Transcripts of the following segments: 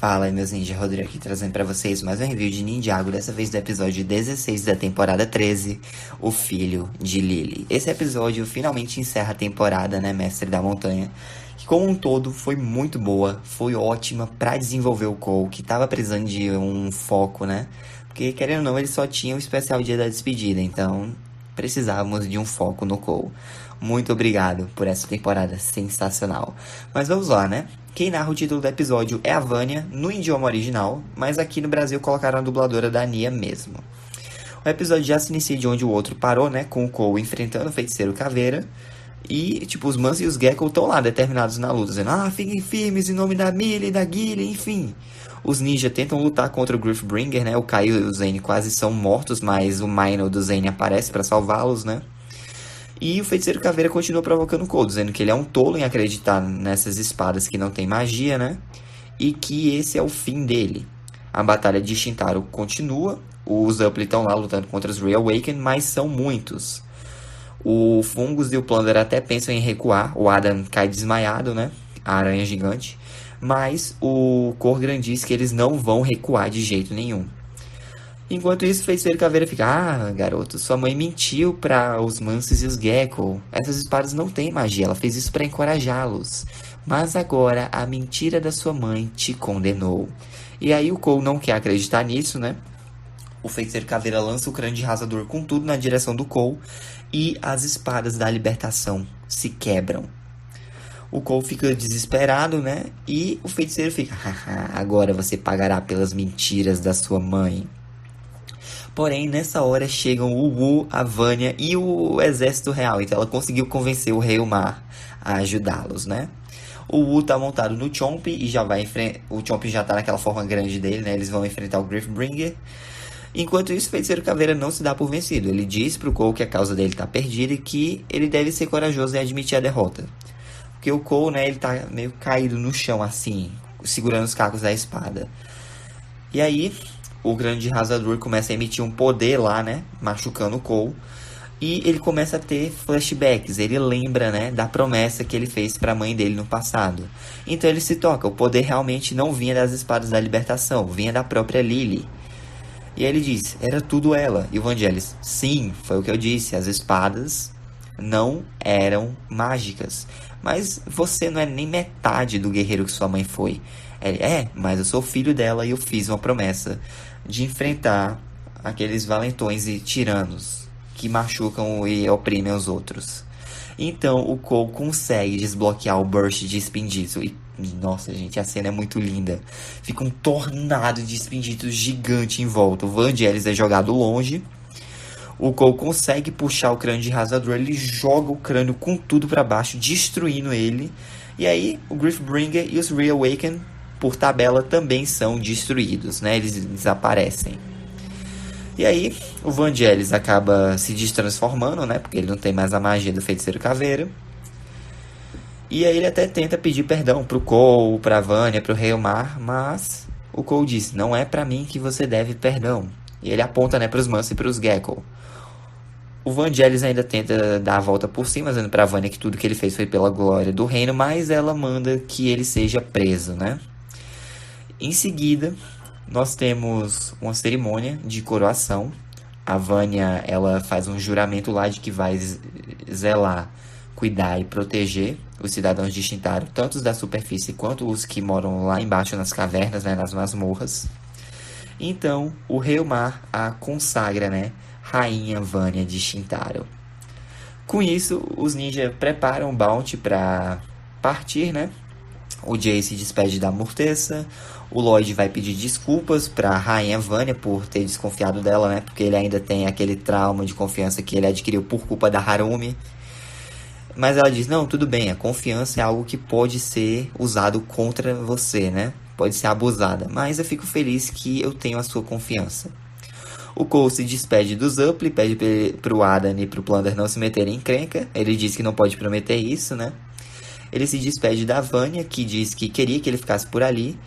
Fala, meus ninjas, Rodrigo aqui trazendo pra vocês mais um review de Ninjago, dessa vez do episódio 16 da temporada 13, O Filho de Lily. Esse episódio finalmente encerra a temporada, né, Mestre da Montanha, que como um todo foi muito boa, foi ótima pra desenvolver o Cole, que tava precisando de um foco, né, porque querendo ou não, ele só tinha o especial dia da despedida, então precisávamos de um foco no Cole. Muito obrigado por essa temporada sensacional. Mas vamos lá, né? Quem narra o título do episódio é a Vanya, no idioma original, mas aqui no Brasil colocaram a dubladora da Nia mesmo. O episódio já se inicia de onde o outro parou, né? Com o Cole enfrentando o feiticeiro Caveira. E, tipo, os Mans e os Gekko estão lá, determinados na luta, dizendo: fiquem firmes em nome da Millie, da Gilly, enfim. Os ninjas tentam lutar contra o Griffbringer, né? O Kai e o Zane quase são mortos, mas o Mino do Zane aparece para salvá-los, né? E o feiticeiro Caveira continua provocando o Cole, dizendo que ele é um tolo em acreditar nessas espadas que não tem magia, né? E que esse é o fim dele. A batalha de Shintaro continua. Os Upply estão lá lutando contra os Reawaken, mas são muitos. O Fungus e o Plunder até pensam em recuar. O Adam cai desmaiado, né? A aranha gigante. Mas o Korgran diz que eles não vão recuar de jeito nenhum. Enquanto isso, o feiticeiro Caveira fica: garoto, sua mãe mentiu para os Mansos e os Gekko. Essas espadas não têm magia, ela fez isso para encorajá-los. Mas agora a mentira da sua mãe te condenou. E aí o Cole não quer acreditar nisso, né? O feiticeiro Caveira lança o crânio de Rasador com tudo na direção do Cole. E as espadas da libertação se quebram. O Cole fica desesperado, né? E o feiticeiro fica: agora você pagará pelas mentiras da sua mãe. Porém, nessa hora chegam o Wu, a Vanya e o exército real. Então ela conseguiu convencer o Rei Umar a ajudá-los, né? O Wu tá montado no Chomp e já vai enfrentar... O Chomp já tá naquela forma grande dele, né? Eles vão enfrentar o Griffbringer. Enquanto isso, o Feiticeiro Caveira não se dá por vencido. Ele diz pro Cole que a causa dele tá perdida e que ele deve ser corajoso em admitir a derrota. Porque o Cole, né? Ele tá meio caído no chão, assim, segurando os cacos da espada. E aí o grande Rasador começa a emitir um poder lá, né? Machucando o Cole. E ele começa a ter flashbacks. Ele lembra, né? Da promessa que ele fez para a mãe dele no passado. Então ele se toca. O poder realmente não vinha das espadas da libertação. Vinha da própria Lily. E aí ele diz: era tudo ela. E o Vangelis: sim, foi o que eu disse. As espadas não eram mágicas. Mas você não é nem metade do guerreiro que sua mãe foi. Mas eu sou filho dela e eu fiz uma promessa de enfrentar aqueles valentões e tiranos que machucam e oprimem os outros. Então o Cole consegue desbloquear o burst de Spindito. E, nossa, gente, a cena é muito linda. Fica um tornado de Spindito gigante em volta. O Vangelis é jogado longe. O Cole consegue puxar o crânio de Rasador. Ele joga o crânio com tudo para baixo, destruindo ele. E aí o Griffbringer e os Reawaken, por tabela, também são destruídos, né? Eles desaparecem. E aí o Vangelis acaba se destransformando, né? Porque ele não tem mais a magia do Feiticeiro Caveira. E aí ele até tenta pedir perdão pro Cole, pra Vanya, pro Rei Umar. Mas o Cole diz: não é pra mim que você deve perdão. E ele aponta, né, pros Mans e pros Gekko. O Vangelis ainda tenta dar a volta por cima, dizendo pra Vanya que tudo que ele fez foi pela glória do reino. Mas ela manda que ele seja preso, né? Em seguida, nós temos uma cerimônia de coroação. A Vanya, ela faz um juramento lá de que vai zelar, cuidar e proteger os cidadãos de Shintaro, tanto os da superfície quanto os que moram lá embaixo nas cavernas, né, nas masmorras. Então, o Rei Umar a consagra, né, Rainha Vanya de Shintaro. Com isso, os ninjas preparam o Bounty para partir, né? O Jay se despede da Morteza. O Lloyd vai pedir desculpas para a Rainha Vanya por ter desconfiado dela, né? Porque ele ainda tem aquele trauma de confiança que ele adquiriu por culpa da Harumi. Mas ela diz: não, tudo bem, a confiança é algo que pode ser usado contra você, né? Pode ser abusada. Mas eu fico feliz que eu tenho a sua confiança. O Cole se despede dos Upply, pede pro Adam e pro Plunder não se meterem em encrenca. Ele diz que não pode prometer isso, né? Ele se despede da Vanya, que diz que queria que ele ficasse por ali,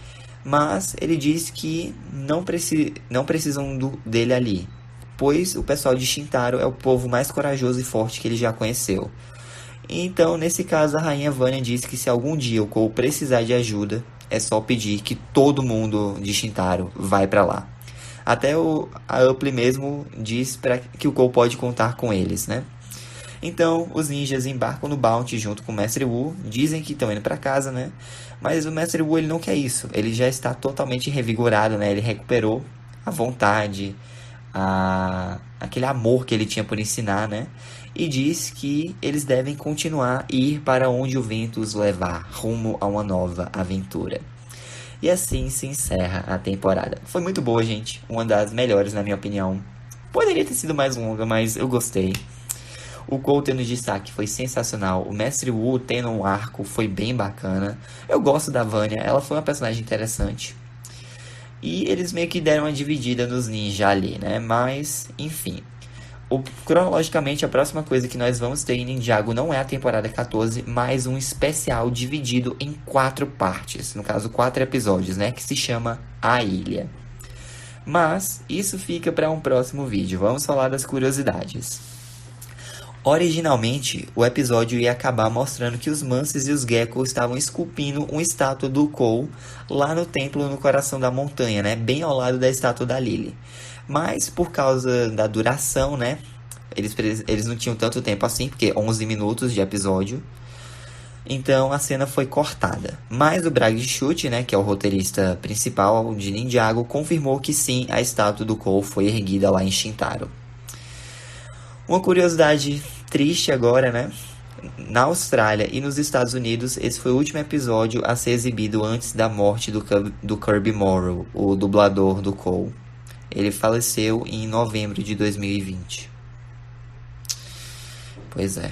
mas ele diz que não precisam dele ali, pois o pessoal de Shintaro é o povo mais corajoso e forte que ele já conheceu. Então, nesse caso, a Rainha Vanya diz que se algum dia o Cole precisar de ajuda, é só pedir que todo mundo de Shintaro vai pra lá. Até a Upley mesmo diz que o Cole pode contar com eles, né? Então, os ninjas embarcam no Bounty junto com o Mestre Wu, dizem que estão indo pra casa, né? Mas o Mestre Wu, ele não quer isso, ele já está totalmente revigorado, né? Ele recuperou a vontade, aquele amor que ele tinha por ensinar, né? E diz que eles devem continuar e ir para onde o vento os levar, rumo a uma nova aventura. E assim se encerra a temporada. Foi muito boa, gente. Uma das melhores, na minha opinião. Poderia ter sido mais longa, mas eu gostei. O Cole tendo destaque foi sensacional. O Mestre Wu tendo um arco foi bem bacana. Eu gosto da Vanya, ela foi uma personagem interessante. E eles meio que deram uma dividida nos ninjas ali, né? Mas, enfim. Cronologicamente, a próxima coisa que nós vamos ter em Ninjago não é a temporada 14, mas um especial dividido em 4 partes. No caso, 4 episódios, né? Que se chama A Ilha. Mas, isso fica para um próximo vídeo. Vamos falar das curiosidades. Originalmente, o episódio ia acabar mostrando que os Mances e os Gekko estavam esculpindo uma estátua do Cole lá no templo no coração da montanha, né? Bem ao lado da estátua da Lily. Mas, por causa da duração, né? Eles não tinham tanto tempo assim, porque 11 minutos de episódio. Então, a cena foi cortada. Mas o Brag Chute, né? Que é o roteirista principal de Ninjago, confirmou que sim, a estátua do Cole foi erguida lá em Shintaro. Uma curiosidade triste agora, né? Na Austrália e nos Estados Unidos, esse foi o último episódio a ser exibido antes da morte do Kirby Morrow, o dublador do Cole. Ele faleceu em novembro de 2020. Pois é.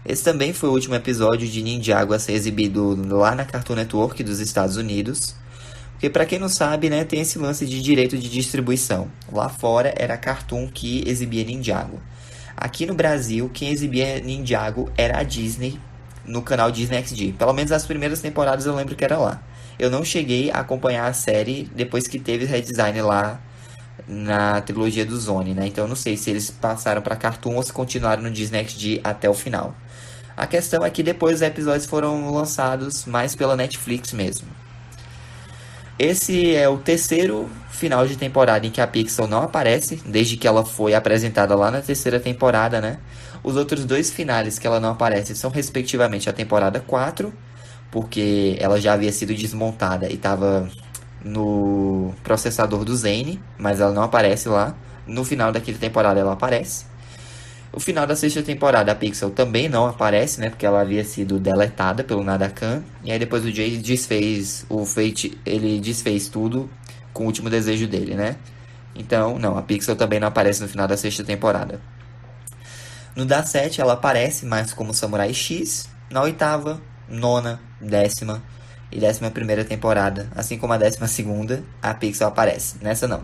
Esse também foi o último episódio de Ninjago a ser exibido lá na Cartoon Network dos Estados Unidos. Porque, pra quem não sabe, né, tem esse lance de direito de distribuição. Lá fora era a Cartoon que exibia Ninjago. Aqui no Brasil, quem exibia Ninjago era a Disney, no canal Disney XD. Pelo menos as primeiras temporadas eu lembro que era lá. Eu não cheguei a acompanhar a série depois que teve redesign lá na trilogia do Zone, né? Então eu não sei se eles passaram pra Cartoon ou se continuaram no Disney XD até o final. A questão é que depois os episódios foram lançados mais pela Netflix mesmo. Esse é o terceiro final de temporada em que a Pixel não aparece, desde que ela foi apresentada lá na terceira temporada, né? Os outros 2 finais que ela não aparece são, respectivamente, a temporada 4, porque ela já havia sido desmontada e estava no processador do Zane, mas ela não aparece lá. No final daquela temporada ela aparece. O final da sexta temporada, a Pixel também não aparece, né? Porque ela havia sido deletada pelo Nadakan. E aí depois o Jay desfez o Fate, ele desfez tudo com o último desejo dele, né? Então, não, a Pixel também não aparece no final da sexta temporada. No da 7, ela aparece mais como Samurai X. Na 8ª, 9ª, 10ª e 11ª temporada, assim como a 12ª, a Pixel aparece. Nessa não.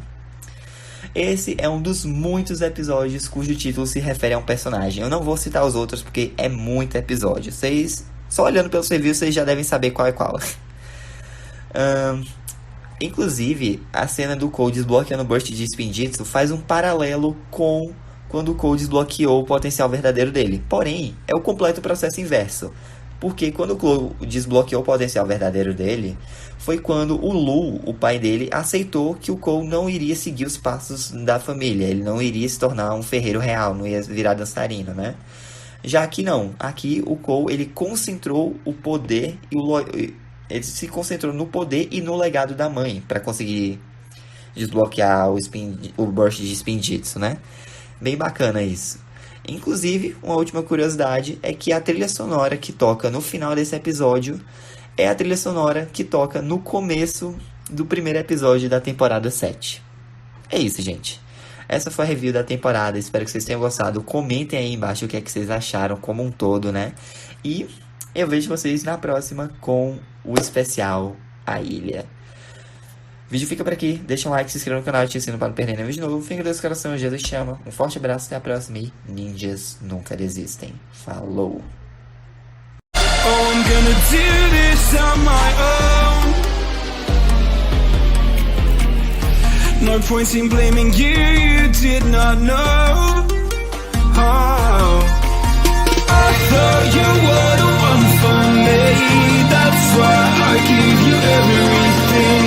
Esse é um dos muitos episódios cujo título se refere a um personagem. Eu não vou citar os outros porque é muito episódio. Vocês, só olhando pelo review, vocês já devem saber qual é qual. Inclusive, a cena do Cole desbloqueando o Burst de Spinjitzu faz um paralelo com quando o Cole desbloqueou o potencial verdadeiro dele. Porém, é o completo processo inverso. Porque quando o Cole desbloqueou o potencial verdadeiro dele, foi quando o Lu, o pai dele, aceitou que o Cole não iria seguir os passos da família. Ele não iria se tornar um ferreiro real, não ia virar dançarino, né? Já que não. Aqui o Cole, ele concentrou o poder e ele se concentrou no poder e no legado da mãe para conseguir desbloquear o Burst de Spinjitzu, né? Bem bacana isso. Inclusive, uma última curiosidade é que a trilha sonora que toca no final desse episódio é a trilha sonora que toca no começo do primeiro episódio da temporada 7. É isso, gente. Essa foi a review da temporada. Espero que vocês tenham gostado. Comentem aí embaixo o que é que vocês acharam como um todo, né? E eu vejo vocês na próxima com o especial A Ilha. O vídeo fica por aqui. Deixa um like, se inscreva no canal e ative o sino para não perder nenhum vídeo novo. Fica Deus coração, Jesus te chama. Um forte abraço, até a próxima e ninjas nunca desistem. Falou! Oh, I'm gonna do this on my own. No point in blaming you, you did not know. Oh, I thought you were the one for me. That's why I give you everything.